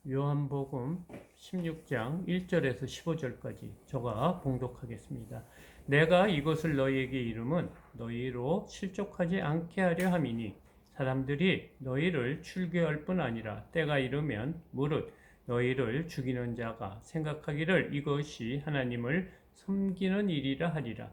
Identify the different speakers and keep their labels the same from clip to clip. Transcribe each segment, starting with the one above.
Speaker 1: 요한복음 16장 1절에서 15절까지 저가 봉독하겠습니다. 내가 이것을 너희에게 이름은 너희로 실족하지 않게 하려 함이니 사람들이 너희를 출교할 뿐 아니라 때가 이르면 무릇 너희를 죽이는 자가 생각하기를 이것이 하나님을 섬기는 일이라 하리라.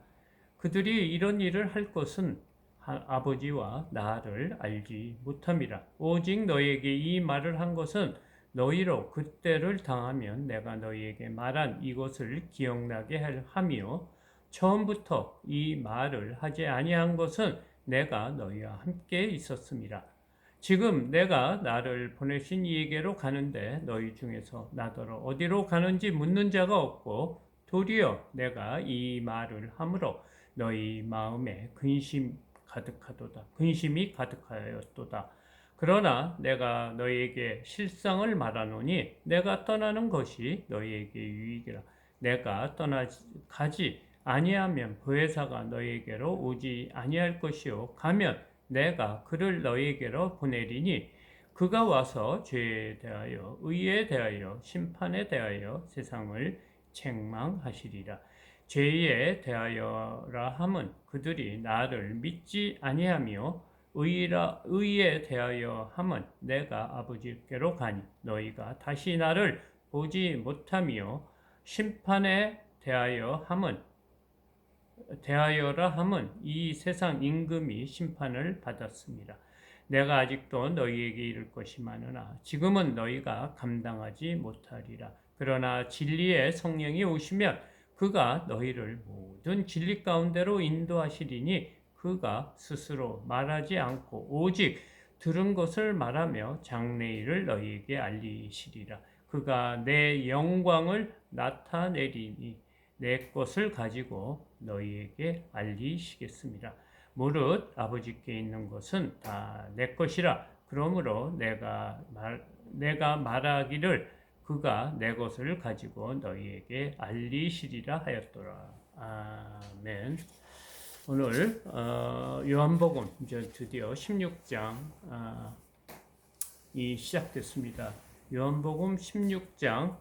Speaker 1: 그들이 이런 일을 할 것은 아버지와 나를 알지 못함이라. 오직 너희에게 이 말을 한 것은 너희로 그때를 당하면 내가 너희에게 말한 이것을 기억나게 함이요 처음부터 이 말을 하지 아니한 것은 내가 너희와 함께 있었음이라. 지금 내가 나를 보내신 이에게로 가는데 너희 중에서 나더러 어디로 가는지 묻는 자가 없고 도리어 내가 이 말을 함으로 너희 마음에 근심이 가득하였도다. 그러나 내가 너희에게 실상을 말하노니 내가 떠나는 것이 너희에게 유익이라. 내가 가지 아니하면 보혜사가 너희에게로 오지 아니할 것이요 가면 내가 그를 너희에게로 보내리니 그가 와서 죄에 대하여 의에 대하여 심판에 대하여 세상을 책망하시리라. 죄에 대하여라 함은 그들이 나를 믿지 아니하며 의에 대하여 함은 내가 아버지께로 가니 너희가 다시 나를 보지 못하며 심판에 대하여라 함은 이 세상 임금이 심판을 받았습니다. 내가 아직도 너희에게 이를 것이 많으나 지금은 너희가 감당하지 못하리라. 그러나 진리의 성령이 오시면 그가 너희를 모든 진리 가운데로 인도하시리니 그가 스스로 말하지 않고 오직 들은 것을 말하며 장래일을 너희에게 알리시리라. 그가 내 영광을 나타내리니 내 것을 가지고 너희에게 알리시겠습니다. 무릇 아버지께 있는 것은 다 내 것이라. 그러므로 내가 말하기를 그가 내 것을 가지고 너희에게 알리시리라 하였더라. 아멘. 오늘 요한복음 이제 드디어 16장 이 시작됐습니다. 요한복음 16장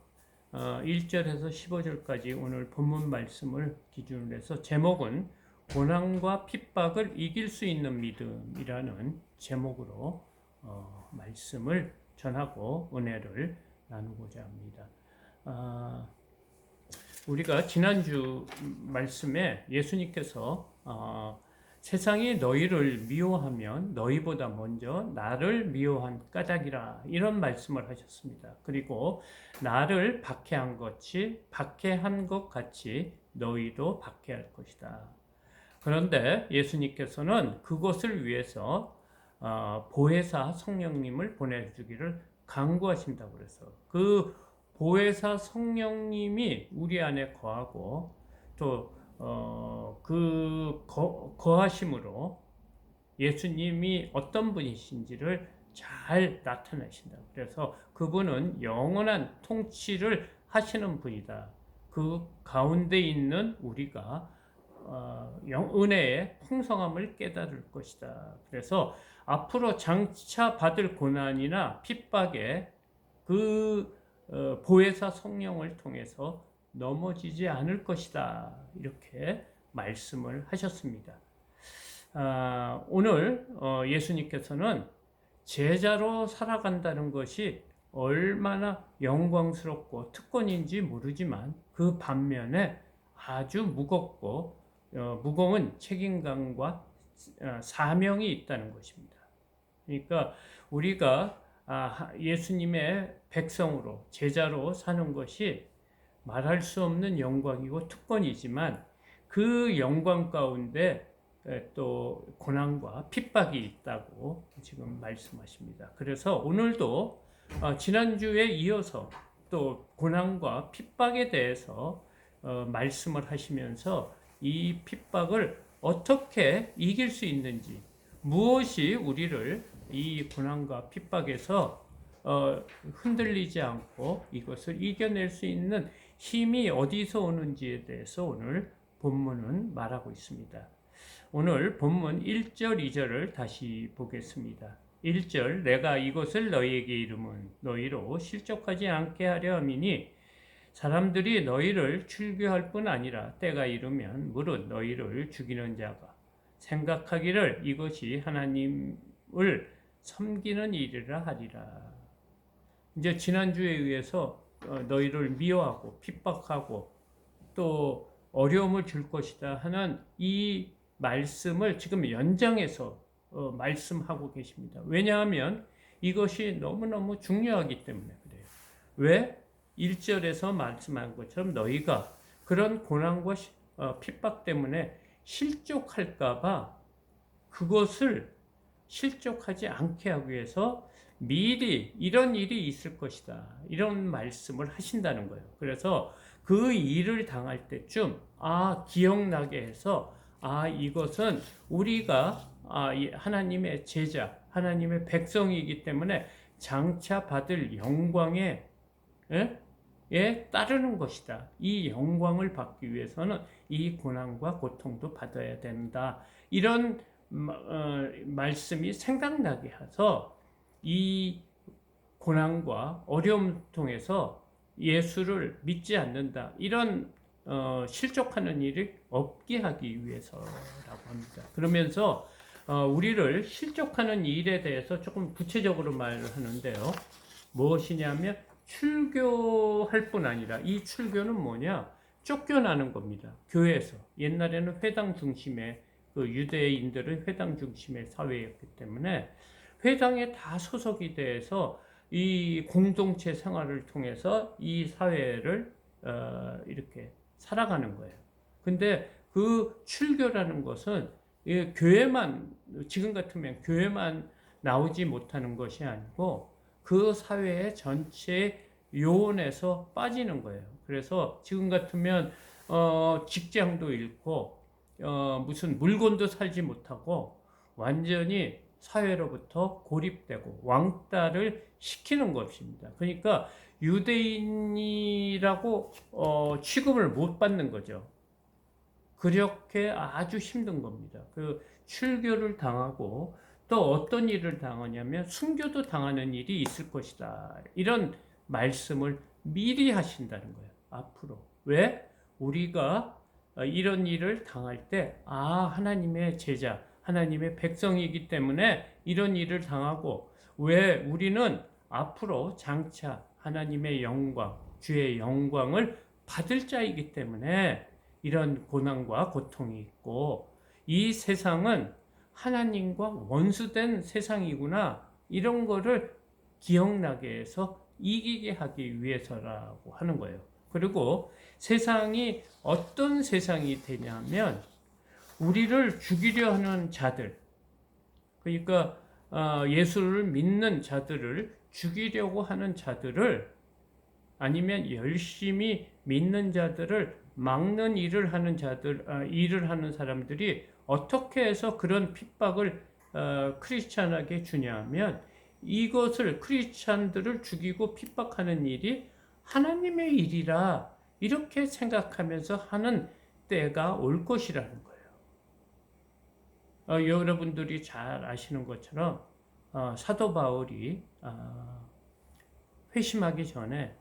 Speaker 1: 1절에서 15절까지 오늘 본문 말씀을 기준으로 해서 제목은 고난과 핍박을 이길 수 있는 믿음이라는 제목으로 말씀을 전하고 은혜를 나누고자 합니다. 우리가 지난주 말씀에 예수님께서 세상이 너희를 미워하면 너희보다 먼저 나를 미워한 까닭이라 이런 말씀을 하셨습니다. 그리고 나를 박해한 것 같이 너희도 박해할 것이다. 그런데 예수님께서는 그것을 위해서 보혜사 성령님을 보내주기를 간구하신다고 그래서 그 보혜사 성령님이 우리 안에 거하고 또 거하심으로 예수님이 어떤 분이신지를 잘 나타내신다. 그래서 그분은 영원한 통치를 하시는 분이다. 그 가운데 있는 우리가 은혜의 풍성함을 깨달을 것이다. 그래서 앞으로 장차 받을 고난이나 핍박에 보혜사 성령을 통해서 넘어지지 않을 것이다. 이렇게 말씀을 하셨습니다. 오늘 예수님께서는 제자로 살아간다는 것이 얼마나 영광스럽고 특권인지 모르지만 그 반면에 아주 무거운 책임감과 사명이 있다는 것입니다. 그러니까 우리가 예수님의 백성으로 제자로 사는 것이 말할 수 없는 영광이고 특권이지만 그 영광 가운데 또 고난과 핍박이 있다고 지금 말씀하십니다. 그래서 오늘도 지난주에 이어서 또 고난과 핍박에 대해서 말씀을 하시면서 이 핍박을 어떻게 이길 수 있는지, 무엇이 우리를 이 고난과 핍박에서 흔들리지 않고 이것을 이겨낼 수 있는 힘이 어디서 오는지에 대해서 오늘 본문은 말하고 있습니다. 오늘 본문 1절, 2절을 다시 보겠습니다. 1절 내가 이것을 너희에게 이름은 너희로 실족하지 않게 하려 함이니 사람들이 너희를 출교할 뿐 아니라 때가 이르면 무릇 너희를 죽이는 자가 생각하기를 이것이 하나님을 섬기는 일이라 하리라. 이제 지난주에 의해서 너희를 미워하고 핍박하고 또 어려움을 줄 것이다 하는 이 말씀을 지금 연장해서 말씀하고 계십니다. 왜냐하면 이것이 너무너무 중요하기 때문에 그래요. 왜? 1절에서 말씀한 것처럼 너희가 그런 고난과 핍박 때문에 실족할까봐 그것을 실족하지 않게 하기 위해서 미리 이런 일이 있을 것이다. 이런 말씀을 하신다는 거예요. 그래서 그 일을 당할 때쯤 기억나게 해서 이것은 우리가 하나님의 제자, 하나님의 백성이기 때문에 장차 받을 영광에 따르는 것이다. 이 영광을 받기 위해서는 이 고난과 고통도 받아야 된다. 이런 말씀이 생각나게 해서 이 고난과 어려움 통해서 예수를 믿지 않는다. 이런 실족하는 일이 없게 하기 위해서라고 합니다. 그러면서 우리를 실족하는 일에 대해서 조금 구체적으로 말을 하는데요. 무엇이냐면 출교할 뿐 아니라 이 출교는 뭐냐? 쫓겨나는 겁니다. 교회에서. 옛날에는 회당 중심의 그 유대인들은 회당 중심의 사회였기 때문에 회당에 다 소속이 돼서 이 공동체 생활을 통해서 이 사회를 이렇게 살아가는 거예요. 근데 그 출교라는 것은 교회만 지금 같으면 교회만 나오지 못하는 것이 아니고 그 사회의 전체 요원에서 빠지는 거예요. 그래서 지금 같으면 직장도 잃고 무슨 물건도 살지 못하고 완전히 사회로부터 고립되고 왕따를 시키는 것입니다. 그러니까 유대인이라고 취급을 못 받는 거죠. 그렇게 아주 힘든 겁니다. 그 출교를 당하고 또 어떤 일을 당하냐면 순교도 당하는 일이 있을 것이다. 이런 말씀을 미리 하신다는 거예요. 앞으로. 왜? 우리가 이런 일을 당할 때 하나님의 제자, 하나님의 백성이기 때문에 이런 일을 당하고 왜 우리는 앞으로 장차 하나님의 영광, 주의 영광을 받을 자이기 때문에 이런 고난과 고통이 있고 이 세상은 하나님과 원수된 세상이구나 이런 거를 기억나게 해서 이기게 하기 위해서라고 하는 거예요. 그리고 세상이 어떤 세상이 되냐면 우리를 죽이려 하는 자들, 그러니까 예수를 믿는 자들을 죽이려고 하는 자들을 아니면 열심히 믿는 자들을 막는 일을 하는 일을 하는 사람들이 어떻게 해서 그런 핍박을 크리스찬에게 주냐면 이것을 크리스찬들을 죽이고 핍박하는 일이 하나님의 일이라 이렇게 생각하면서 하는 때가 올 것이라는 거예요. 여러분들이 잘 아시는 것처럼 사도 바울이 회심하기 전에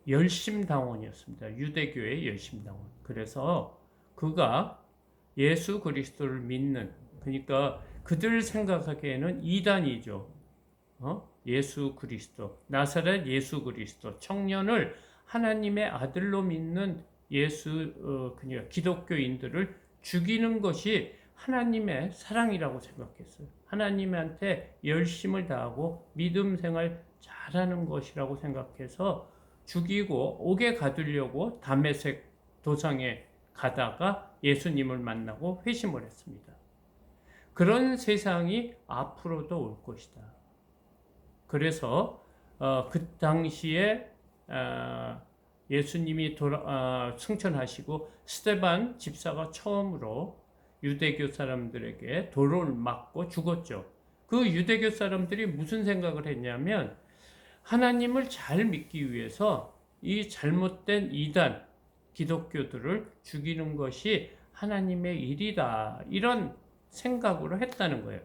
Speaker 1: 열심당원이었습니다. 유대교의 열심당원. 그래서 그가 예수 그리스도를 믿는, 그러니까 그들 생각하기에는 이단이죠. 예수 그리스도, 나사렛 예수 그리스도, 청년을 하나님의 아들로 믿는 그러니까 기독교인들을 죽이는 것이 하나님의 사랑이라고 생각했어요. 하나님한테 열심을 다하고 믿음 생활 잘하는 것이라고 생각해서 죽이고 옥에 가두려고 다메섹 도상에 가다가 예수님을 만나고 회심을 했습니다. 그런 세상이 앞으로도 올 것이다. 그래서 그 당시에 예수님이 승천하시고 스데반 집사가 처음으로 유대교 사람들에게 돌을 맞고 죽었죠. 그 유대교 사람들이 무슨 생각을 했냐면 하나님을 잘 믿기 위해서 이 잘못된 이단 기독교들을 죽이는 것이 하나님의 일이다. 이런 생각으로 했다는 거예요.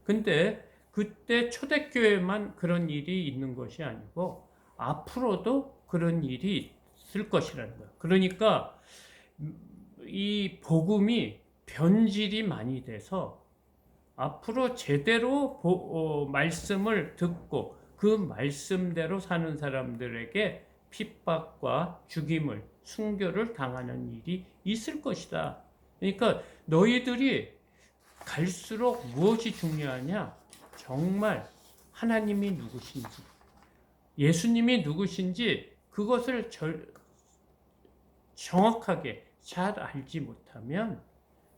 Speaker 1: 근데 그때 초대교회만 그런 일이 있는 것이 아니고 앞으로도 그런 일이 있을 것이라는 거예요. 그러니까 이 복음이 변질이 많이 돼서 앞으로 제대로 말씀을 듣고 그 말씀대로 사는 사람들에게 핍박과 죽임을, 순교를 당하는 일이 있을 것이다. 그러니까 너희들이 갈수록 무엇이 중요하냐? 정말 하나님이 누구신지, 예수님이 누구신지 그것을 정확하게 잘 알지 못하면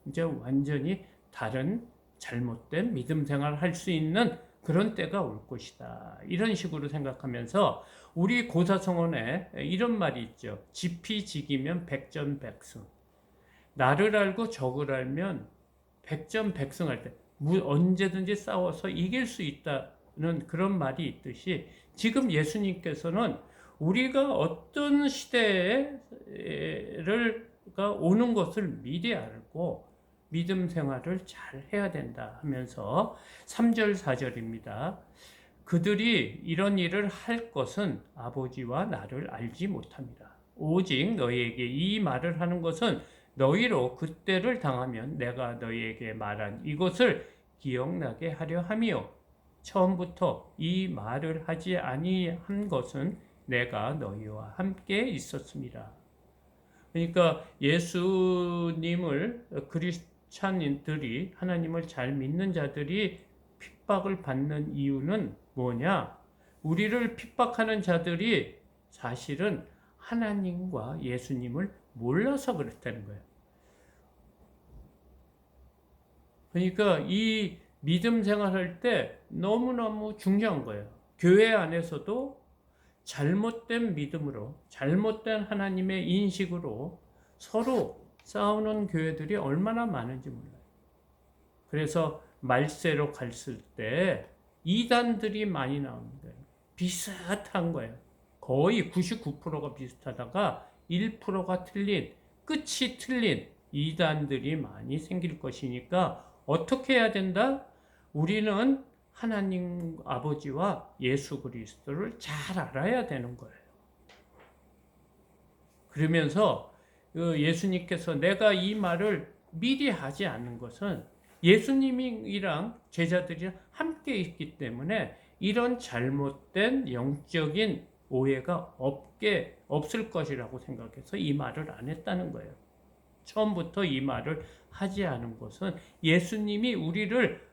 Speaker 1: 이제 완전히 다른 잘못된 믿음 생활을 할 수 있는 그런 때가 올 것이다. 이런 식으로 생각하면서 우리 고사성언에 이런 말이 있죠. 지피지기면 백전백승. 나를 알고 적을 알면 백전백승할 때 언제든지 싸워서 이길 수 있다는 그런 말이 있듯이 지금 예수님께서는 우리가 어떤 시대가 오는 것을 미리 알고 믿음 생활을 잘 해야 된다 하면서 3절 4절입니다. 그들이 이런 일을 할 것은 아버지와 나를 알지 못합니다. 오직 너희에게 이 말을 하는 것은 너희로 그때를 당하면 내가 너희에게 말한 이것을 기억나게 하려 함이요. 처음부터 이 말을 하지 아니한 것은 내가 너희와 함께 있었습니다. 그러니까 예수님을 크리스찬인들이 하나님을 잘 믿는 자들이 핍박을 받는 이유는 뭐냐? 우리를 핍박하는 자들이 사실은 하나님과 예수님을 몰라서 그렇다는 거예요. 그러니까 이 믿음 생활할 때 너무너무 중요한 거예요. 교회 안에서도 잘못된 믿음으로, 잘못된 하나님의 인식으로 서로 싸우는 교회들이 얼마나 많은지 몰라요. 그래서 말세로 갔을 때 이단들이 많이 나오는 거예요. 비슷한 거예요. 거의 99%가 비슷하다가 1%가 틀린, 끝이 틀린 이단들이 많이 생길 것이니까 어떻게 해야 된다? 우리는 하나님 아버지와 예수 그리스도를 잘 알아야 되는 거예요. 그러면서 예수님께서 내가 이 말을 미리 하지 않는 것은 예수님이랑 제자들이랑 함께 있기 때문에 이런 잘못된 영적인 오해가 없을 것이라고 생각해서 이 말을 안 했다는 거예요. 처음부터 이 말을 하지 않은 것은 예수님이 우리를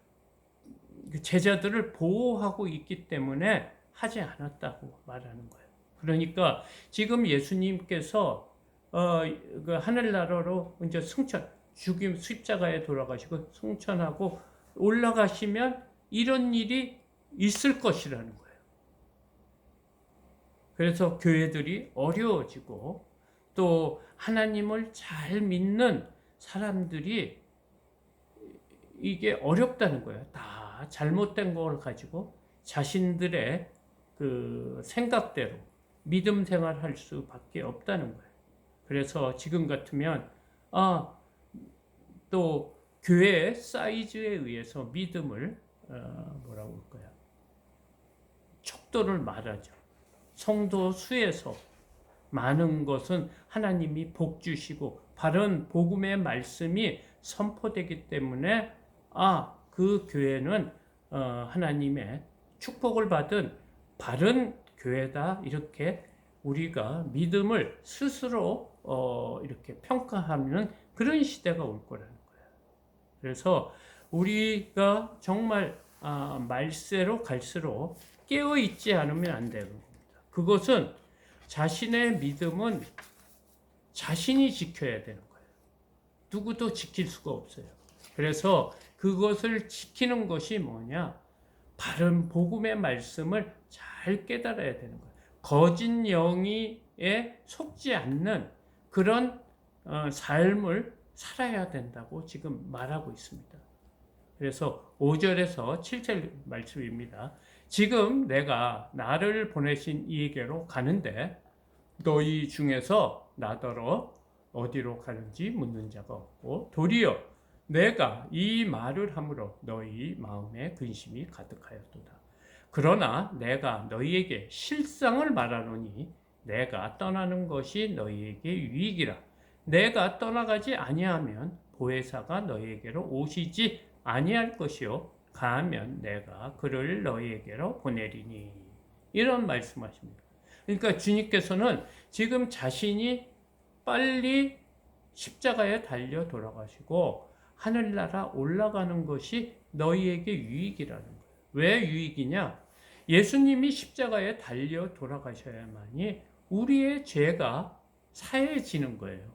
Speaker 1: 제자들을 보호하고 있기 때문에 하지 않았다고 말하는 거예요. 그러니까 지금 예수님께서 그 하늘나라로 이제 죽임 십자가에 돌아가시고 승천하고 올라가시면 이런 일이 있을 것이라는 거예요. 그래서 교회들이 어려워지고 또 하나님을 잘 믿는 사람들이 이게 어렵다는 거예요. 다 잘못된 걸 가지고 자신들의 그 생각대로 믿음 생활할 수밖에 없다는 거예요. 그래서 지금 같으면 또 교회의 사이즈에 의해서 믿음을 뭐라고 할까요? 척도를 말하죠. 성도 수에서 많은 것은 하나님이 복 주시고 바른 복음의 말씀이 선포되기 때문에 그 교회는 하나님의 축복을 받은 바른 교회다, 이렇게 우리가 믿음을 스스로 이렇게 평가하는 그런 시대가 올 거라는 거예요. 그래서 우리가 정말 말세로 갈수록 깨어 있지 않으면 안 되는 겁니다. 그것은 자신의 믿음은 자신이 지켜야 되는 거예요. 누구도 지킬 수가 없어요. 그래서 그것을 지키는 것이 뭐냐? 바른 복음의 말씀을 잘 깨달아야 되는 거예요. 거짓 영이에 속지 않는 그런 삶을 살아야 된다고 지금 말하고 있습니다. 그래서 5절에서 7절 말씀입니다. 지금 내가 나를 보내신 이에게로 가는데 너희 중에서 나더러 어디로 가는지 묻는 자가 없고 도리어 내가 이 말을 함으로 너희 마음에 근심이 가득하였도다. 그러나 내가 너희에게 실상을 말하노니 내가 떠나는 것이 너희에게 유익이라. 내가 떠나가지 아니하면 보혜사가 너희에게로 오시지 아니할 것이요 가면 내가 그를 너희에게로 보내리니. 이런 말씀하십니다. 그러니까 주님께서는 지금 자신이 빨리 십자가에 달려 돌아가시고 하늘나라 올라가는 것이 너희에게 유익이라는 거예요. 왜 유익이냐? 예수님이 십자가에 달려 돌아가셔야만이 우리의 죄가 사해지는 거예요.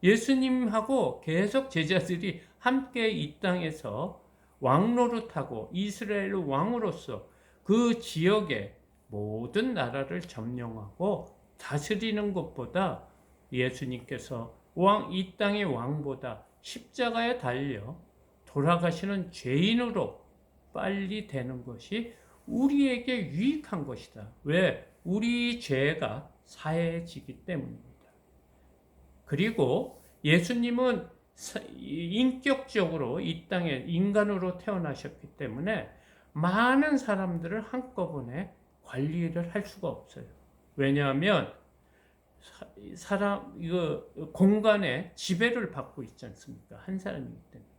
Speaker 1: 예수님하고 계속 제자들이 함께 이 땅에서 왕노릇하고 이스라엘 왕으로서 그 지역의 모든 나라를 점령하고 다스리는 것보다 예수님께서 이 땅의 왕보다 십자가에 달려 돌아가시는 죄인으로 빨리 되는 것이 우리에게 유익한 것이다. 왜? 우리 죄가 사해지기 때문입니다. 그리고 예수님은 인격적으로 이 땅에 인간으로 태어나셨기 때문에 많은 사람들을 한꺼번에 관리를 할 수가 없어요. 왜냐하면 이거 공간에 지배를 받고 있지 않습니까? 한 사람이기 때문에.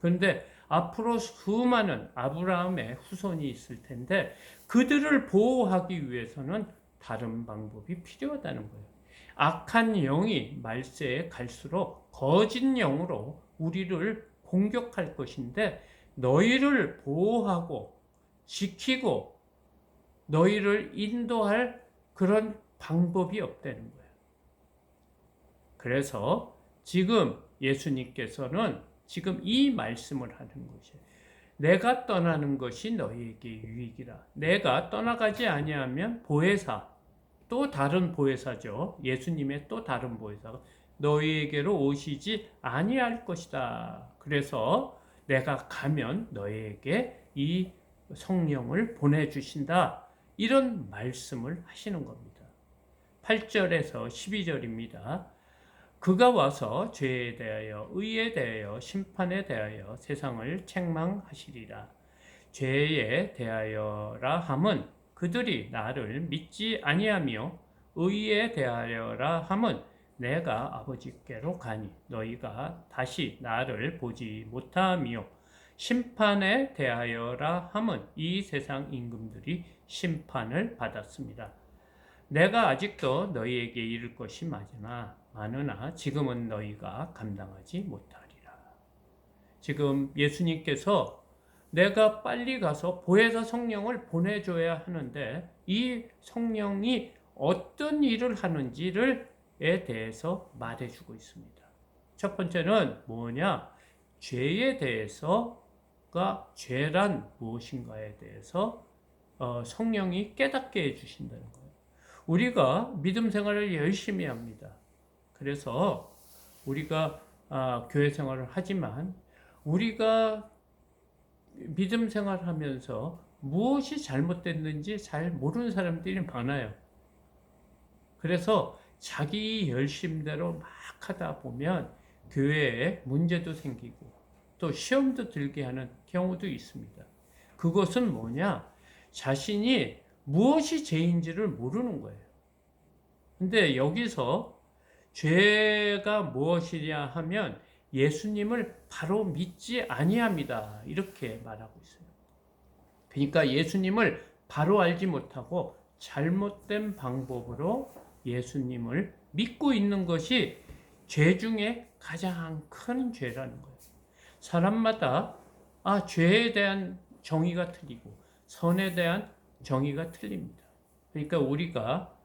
Speaker 1: 그런데 앞으로 수많은 아브라함의 후손이 있을 텐데 그들을 보호하기 위해서는 다른 방법이 필요하다는 거예요. 악한 영이 말세에 갈수록 거짓 영으로 우리를 공격할 것인데 너희를 보호하고 지키고 너희를 인도할 그런 방법이 없다는 거예요. 그래서 지금 예수님께서는 지금 이 말씀을 하는 것이에요. 내가 떠나는 것이 너희에게 유익이라. 내가 떠나가지 아니하면 보혜사, 또 다른 보혜사죠. 예수님의 또 다른 보혜사가 너희에게로 오시지 아니할 것이다. 그래서 내가 가면 너희에게 이 성령을 보내주신다. 이런 말씀을 하시는 겁니다. 8절에서 12절입니다. 그가 와서 죄에 대하여 의에 대하여 심판에 대하여 세상을 책망하시리라. 죄에 대하여라 함은 그들이 나를 믿지 아니하며 의에 대하여라 함은 내가 아버지께로 가니 너희가 다시 나를 보지 못하며 심판에 대하여라 함은 이 세상 임금들이 심판을 받았습니다. 내가 아직도 너희에게 이를 것이 많으나 지금은 너희가 감당하지 못하리라. 지금 예수님께서 내가 빨리 가서 보혜사 성령을 보내줘야 하는데 이 성령이 어떤 일을 하는지에 대해서 말해주고 있습니다. 첫 번째는 뭐냐? 죄에 대해서가 죄란 무엇인가에 대해서 성령이 깨닫게 해주신다는 거예요. 우리가 믿음 생활을 열심히 합니다. 그래서 우리가 교회 생활을 하지만 우리가 믿음 생활을 하면서 무엇이 잘못됐는지 잘 모르는 사람들이 많아요. 그래서 자기 열심대로 막 하다 보면 교회에 문제도 생기고 또 시험도 들게 하는 경우도 있습니다. 그것은 뭐냐? 자신이 무엇이 죄인지를 모르는 거예요. 근데 여기서 죄가 무엇이냐 하면 예수님을 바로 믿지 아니합니다. 이렇게 말하고 있어요. 그러니까 예수님을 바로 알지 못하고 잘못된 방법으로 예수님을 믿고 있는 것이 죄 중에 가장 큰 죄라는 거예요. 사람마다 죄에 대한 정의가 틀리고 선에 대한 정의가 틀립니다. 그러니까 우리가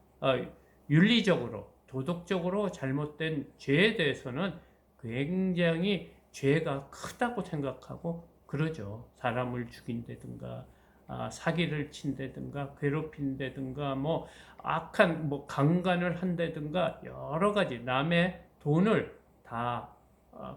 Speaker 1: 윤리적으로 도덕적으로 잘못된 죄에 대해서는 굉장히 죄가 크다고 생각하고 그러죠. 사람을 죽인다든가 사기를 친다든가 괴롭힌다든가 악한 강간을 한다든가 여러 가지 남의 돈을 다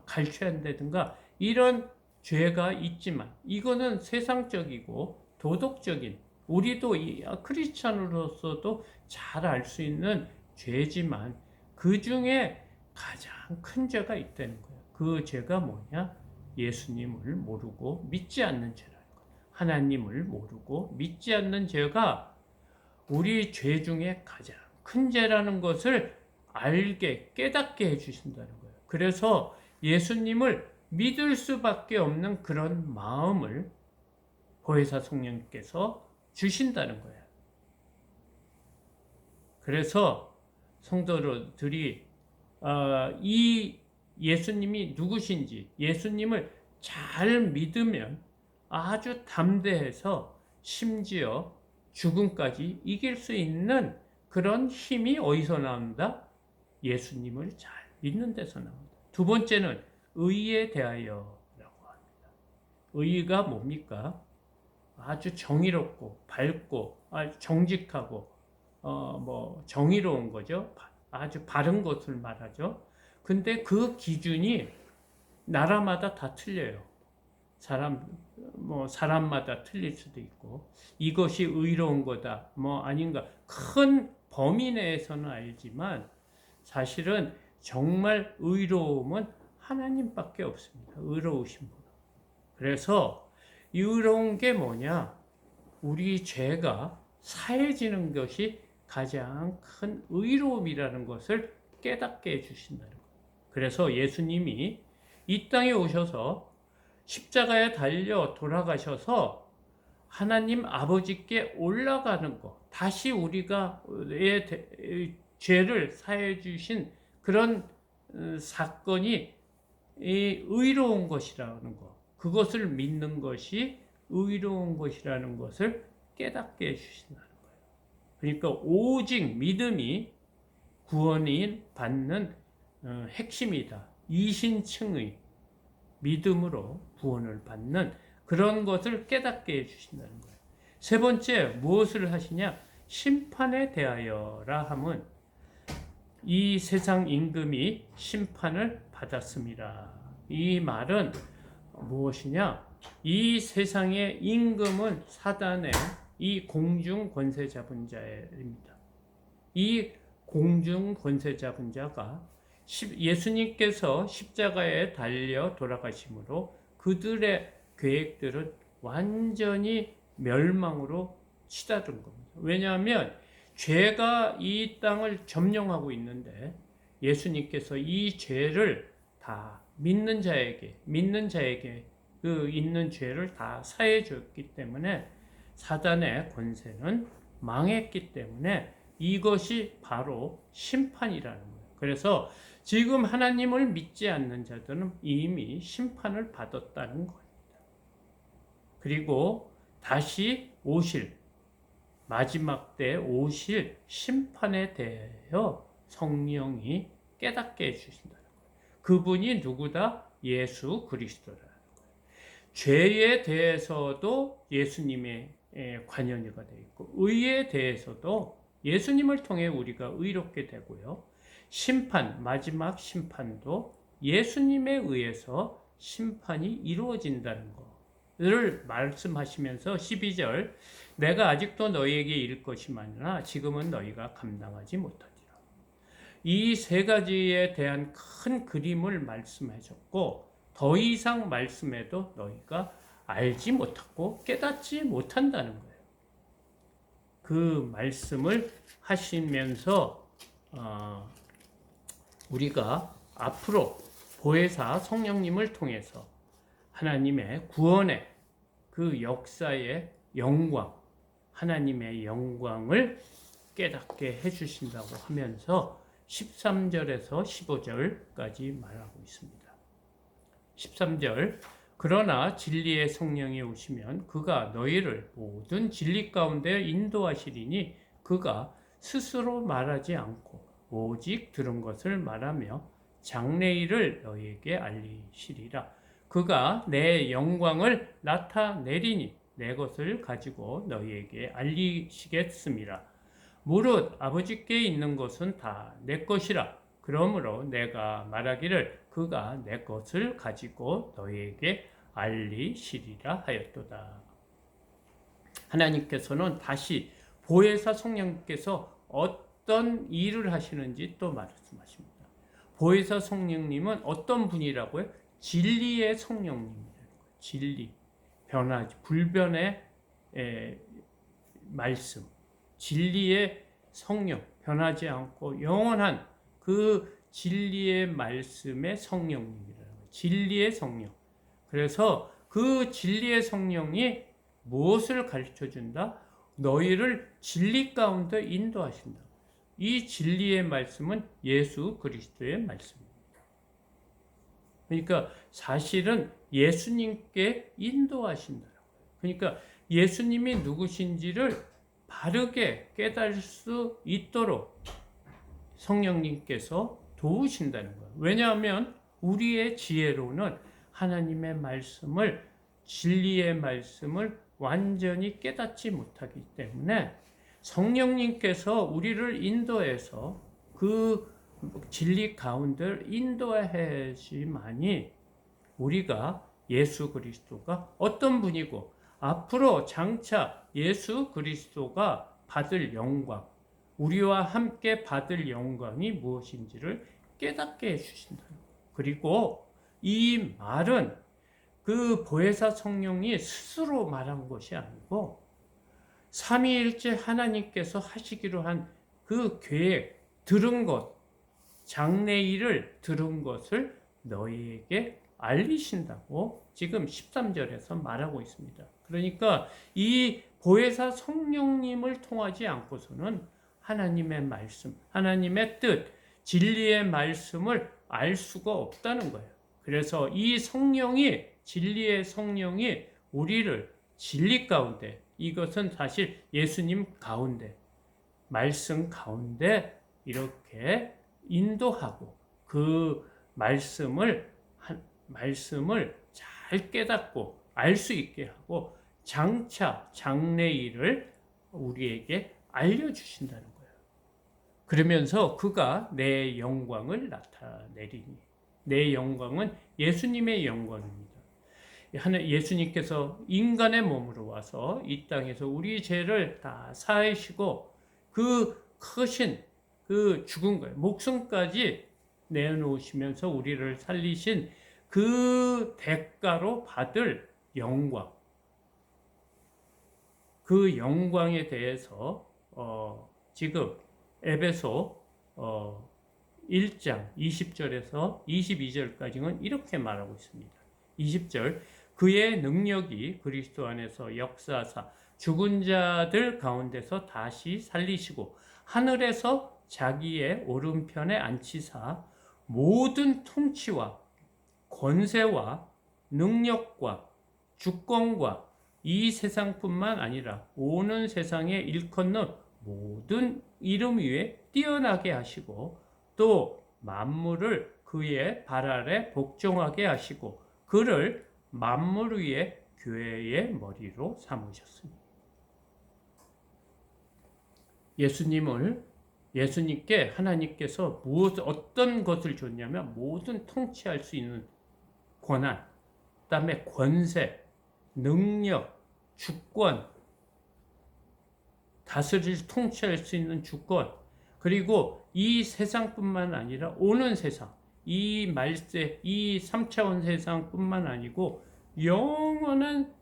Speaker 1: 갈취한다든가 이런 죄가 있지만 이거는 세상적이고 도덕적인 우리도 크리스찬으로서도 잘 알 수 있는 죄지만 그 중에 가장 큰 죄가 있다는 거예요. 그 죄가 뭐냐? 예수님을 모르고 믿지 않는 죄라는 것. 하나님을 모르고 믿지 않는 죄가 우리 죄 중에 가장 큰 죄라는 것을 알게 깨닫게 해주신다는 거예요. 그래서 예수님을 믿을 수밖에 없는 그런 마음을 보혜사 성령께서 주신다는 거예요. 그래서 성도들이 이 예수님이 누구신지 예수님을 잘 믿으면 아주 담대해서 심지어 죽음까지 이길 수 있는 그런 힘이 어디서 나온다? 예수님을 잘 믿는 데서 나온다. 두 번째는 의에 대하여라고 합니다. 의가 뭡니까? 아주 정의롭고 밝고 아주 정직하고 정의로운 거죠. 아주 바른 것을 말하죠. 근데 그 기준이 나라마다 다 틀려요. 사람마다 틀릴 수도 있고, 이것이 의로운 거다, 아닌가. 큰 범위 내에서는 알지만, 사실은 정말 의로움은 하나님밖에 없습니다. 의로우신 분. 그래서, 의로운 게 뭐냐? 우리 죄가 사해지는 것이 가장 큰 의로움이라는 것을 깨닫게 해주신다는 거예요. 그래서 예수님이 이 땅에 오셔서 십자가에 달려 돌아가셔서 하나님 아버지께 올라가는 것, 다시 우리가 죄를 사해 주신 그런 사건이 의로운 것이라는 것, 그것을 믿는 것이 의로운 것이라는 것을 깨닫게 해주신다는 거예요. 그러니까 오직 믿음이 구원을 받는 핵심이다. 이신층의 믿음으로 구원을 받는 그런 것을 깨닫게 해주신다는 거예요. 세 번째, 무엇을 하시냐? 심판에 대하여라 함은 이 세상 임금이 심판을 받았습니다. 이 말은 무엇이냐? 이 세상의 임금은 사단의 이 공중 권세 잡은 자입니다. 이 공중 권세 잡은 자가 예수님께서 십자가에 달려 돌아가심으로 그들의 계획들은 완전히 멸망으로 치닫은 겁니다. 왜냐하면 죄가 이 땅을 점령하고 있는데 예수님께서 이 죄를 다 믿는 자에게 그 있는 죄를 다 사해 줬기 때문에 사단의 권세는 망했기 때문에 이것이 바로 심판이라는 거예요. 그래서 지금 하나님을 믿지 않는 자들은 이미 심판을 받았다는 겁니다. 그리고 다시 오실 마지막 때 오실 심판에 대하여 성령이 깨닫게 해주신다는 거예요. 그분이 누구다? 예수 그리스도라는 거예요. 죄에 대해서도 예수님의 관여가 되어 있고 의에 대해서도 예수님을 통해 우리가 의롭게 되고요. 심판, 마지막 심판도 예수님에 의해서 심판이 이루어진다는 것을 말씀하시면서 12절 내가 아직도 너희에게 이를 것이 많으나 지금은 너희가 감당하지 못하리라. 이 세 가지에 대한 큰 그림을 말씀해 줬고 더 이상 말씀해도 너희가 알지 못하고 깨닫지 못한다는 거예요. 그 말씀을 하시면서 우리가 앞으로 보혜사 성령님을 통해서 하나님의 구원의 그 역사의 영광, 하나님의 영광을 깨닫게 해주신다고 하면서 13절에서 15절까지 말하고 있습니다. 13절 그러나 진리의 성령이 오시면 그가 너희를 모든 진리 가운데 인도하시리니 그가 스스로 말하지 않고 오직 들은 것을 말하며 장래일을 너희에게 알리시리라. 그가 내 영광을 나타내리니 내 것을 가지고 너희에게 알리시겠습니다. 무릇 아버지께 있는 것은 다 내 것이라. 그러므로 내가 말하기를 그가 내 것을 가지고 너희에게 알리시리라 하였도다. 하나님께서는 다시 보혜사 성령께서 어떤 일을 하시는지 또 말씀하십니다. 보혜사 성령님은 어떤 분이라고요? 진리의 성령님이라는 거예요. 진리, 변하지 불변의 말씀, 진리의 성령, 변하지 않고 영원한 그 진리의 말씀의 성령님이라는 거예요. 진리의 성령. 그래서 그 진리의 성령이 무엇을 가르쳐 준다? 너희를 진리 가운데 인도하신다. 이 진리의 말씀은 예수 그리스도의 말씀입니다. 그러니까 사실은 예수님께 인도하신다. 그러니까 예수님이 누구신지를 바르게 깨달을 수 있도록 성령님께서 도우신다는 거예요. 왜냐하면 우리의 지혜로는 하나님의 말씀을, 진리의 말씀을 완전히 깨닫지 못하기 때문에 성령님께서 우리를 인도해서 그 진리 가운데를 인도하시만이 우리가 예수 그리스도가 어떤 분이고 앞으로 장차 예수 그리스도가 받을 영광, 우리와 함께 받을 영광이 무엇인지를 깨닫게 해주신다. 그리고 이 말은 그 보혜사 성령이 스스로 말한 것이 아니고 삼위일체 하나님께서 하시기로 한 그 계획, 들은 것, 장래일을 들은 것을 너희에게 알리신다고 지금 13절에서 말하고 있습니다. 그러니까 이 보혜사 성령님을 통하지 않고서는 하나님의 말씀, 하나님의 뜻, 진리의 말씀을 알 수가 없다는 거예요. 그래서 이 성령이, 진리의 성령이 우리를 진리 가운데, 이것은 사실 예수님 가운데, 말씀 가운데 이렇게 인도하고 그 말씀을 잘 깨닫고 알 수 있게 하고 장차 장래일을 우리에게 알려주신다는 거예요. 그러면서 그가 내 영광을 나타내리니, 내 영광은 예수님의 영광입니다. 예수님께서 인간의 몸으로 와서 이 땅에서 우리 죄를 다 사하시고 그 크신 그 죽은 거예요. 목숨까지 내놓으시면서 우리를 살리신 그 대가로 받을 영광, 그 영광에 대해서 지금 에베소 1장 20절에서 22절까지는 이렇게 말하고 있습니다. 20절, 그의 능력이 그리스도 안에서 역사하사 죽은 자들 가운데서 다시 살리시고 하늘에서 자기의 오른편에 앉히사 모든 통치와 권세와 능력과 주권과 이 세상뿐만 아니라 오는 세상에 일컫는 모든 이름 위에 뛰어나게 하시고 또 만물을 그의 발 아래 복종하게 하시고 그를 만물 위에 교회의 머리로 삼으셨습니다. 예수님께 하나님께서 어떤 것을 줬냐면 모든 통치할 수 있는 권한, 그다음에 권세, 능력, 주권, 다스릴 통치할 수 있는 주권, 그리고 이 세상뿐만 아니라 오는 세상, 이 3차원 세상뿐만 아니고 영원한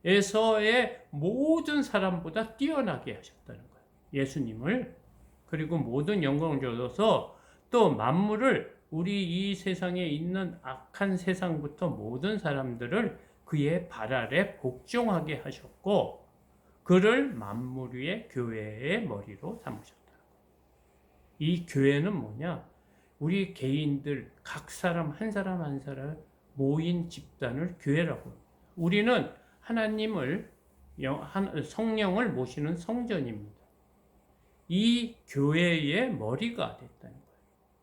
Speaker 1: 세계에서의 모든 사람보다 뛰어나게 하셨다는 거예요. 예수님을. 그리고 모든 영광을 주셔서 또 만물을, 우리 이 세상에 있는 악한 세상부터 모든 사람들을 그의 발 아래 복종하게 하셨고 그를 만물 위의 교회의 머리로 삼으셨다. 이 교회는 뭐냐? 우리 개인들 각 사람 한 사람 모인 집단을 교회라고 합니다. 우리는 하나님을, 성령을 모시는 성전입니다. 이 교회의 머리가 됐다는 거예요.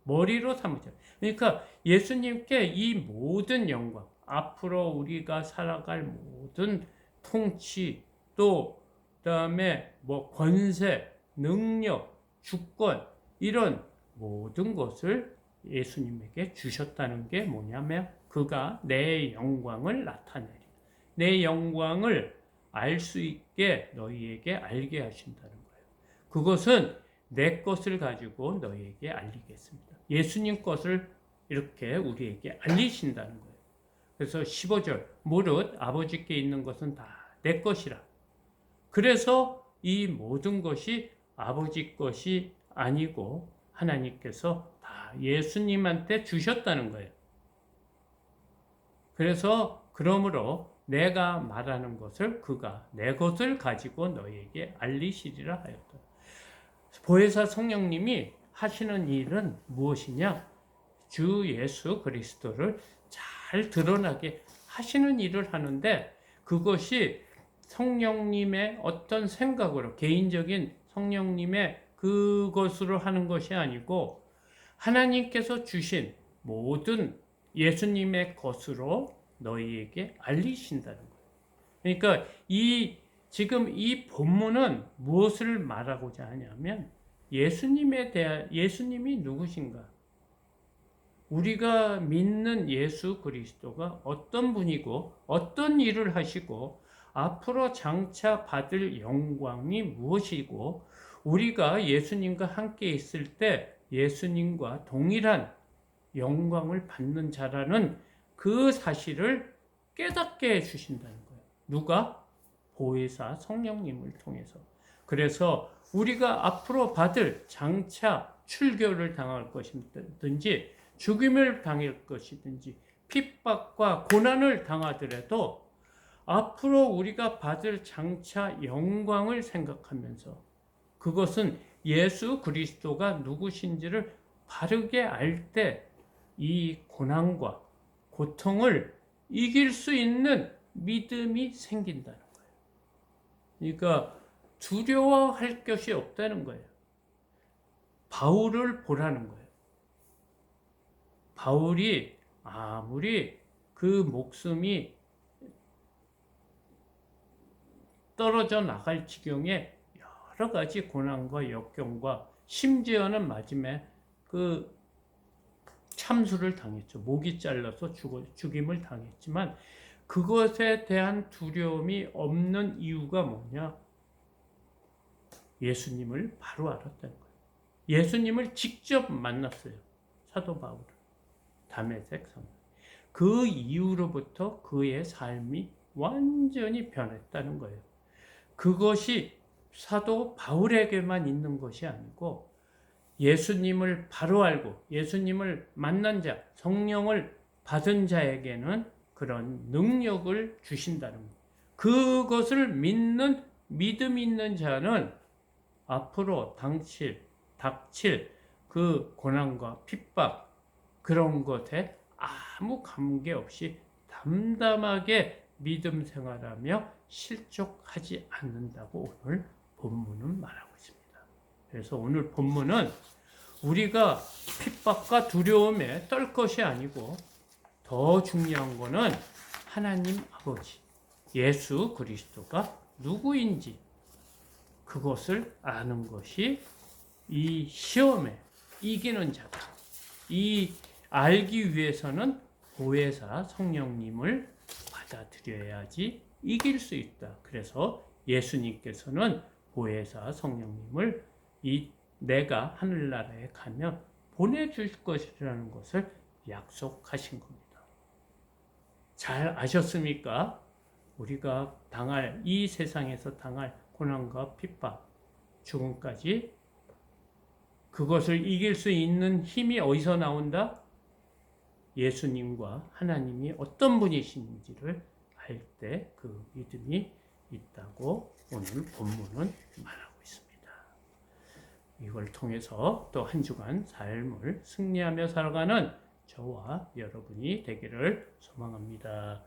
Speaker 1: 머리로 삼으셨다. 그러니까 예수님께 이 모든 영광, 앞으로 우리가 살아갈 모든 통치, 또 그다음에 권세, 능력, 주권, 이런 모든 것을 예수님에게 주셨다는 게 뭐냐면 그가 내 영광을 나타내리, 내 영광을 알 수 있게 너희에게 알게 하신다는 거예요. 그것은 내 것을 가지고 너희에게 알리겠습니다. 예수님 것을 이렇게 우리에게 알리신다는 거예요. 그래서 15절 무릇 아버지께 있는 것은 다 내 것이라. 그래서 이 모든 것이 아버지 것이 아니고 하나님께서 다 예수님한테 주셨다는 거예요. 그래서 그러므로 내가 말하는 것을 그가 내 것을 가지고 너희에게 알리시리라 하였다. 보혜사 성령님이 하시는 일은 무엇이냐? 주 예수 그리스도를 잘 드러나게 하시는 일을 하는데, 그것이 성령님의 어떤 생각으로, 개인적인 성령님의 그것으로 하는 것이 아니고 하나님께서 주신 모든 예수님의 것으로 너희에게 알리신다는 거예요. 그러니까 지금 이 본문은 무엇을 말하고자 하냐면 예수님에 대한, 예수님이 누구신가? 우리가 믿는 예수 그리스도가 어떤 분이고 어떤 일을 하시고 앞으로 장차 받을 영광이 무엇이고, 우리가 예수님과 함께 있을 때 예수님과 동일한 영광을 받는 자라는 그 사실을 깨닫게 해주신다는 거예요. 누가? 보혜사 성령님을 통해서. 그래서 우리가 앞으로 받을 장차 출교를 당할 것이든지 죽임을 당할 것이든지 핍박과 고난을 당하더라도 앞으로 우리가 받을 장차 영광을 생각하면서 그것은 예수 그리스도가 누구신지를 바르게 알 때 이 고난과 고통을 이길 수 있는 믿음이 생긴다는 거예요. 그러니까 두려워할 것이 없다는 거예요. 바울을 보라는 거예요. 바울이 아무리 그 목숨이 떨어져 나갈 지경에 여러 가지 고난과 역경과 심지어는 마지막에 그 참수를 당했죠. 목이 잘라서 죽임을 당했지만 그것에 대한 두려움이 없는 이유가 뭐냐? 예수님을 바로 알았다는 거예요. 예수님을 직접 만났어요. 사도 바울은. 다메섹 성. 그 이후로부터 그의 삶이 완전히 변했다는 거예요. 그것이 사도 바울에게만 있는 것이 아니고 예수님을 바로 알고 예수님을 만난 자, 성령을 받은 자에게는 그런 능력을 주신다는 거예요. 그것을 믿는 믿음 있는 자는 앞으로 닥칠 그 고난과 핍박 그런 것에 아무 관계없이 담담하게 믿음 생활하며 실족하지 않는다고 오늘 본문은 말하고 있습니다. 그래서 오늘 본문은 우리가 핍박과 두려움에 떨 것이 아니고 더 중요한 것은 하나님 아버지 예수 그리스도가 누구인지 그것을 아는 것이 이 시험에 이기는 자다. 이 알기 위해서는 보혜사 성령님을 받아들여야지 이길 수 있다. 그래서 예수님께서는 보혜사 성령님을 내가 하늘나라에 가면 보내줄 것이라는 것을 약속하신 겁니다. 잘 아셨습니까? 우리가 이 세상에서 당할 고난과 핍박, 죽음까지 그것을 이길 수 있는 힘이 어디서 나온다? 예수님과 하나님이 어떤 분이신지를 알 때 그 믿음이 있다고 오늘 본문은 말하고 있습니다. 이걸 통해서 또 한 주간 삶을 승리하며 살아가는 저와 여러분이 되기를 소망합니다.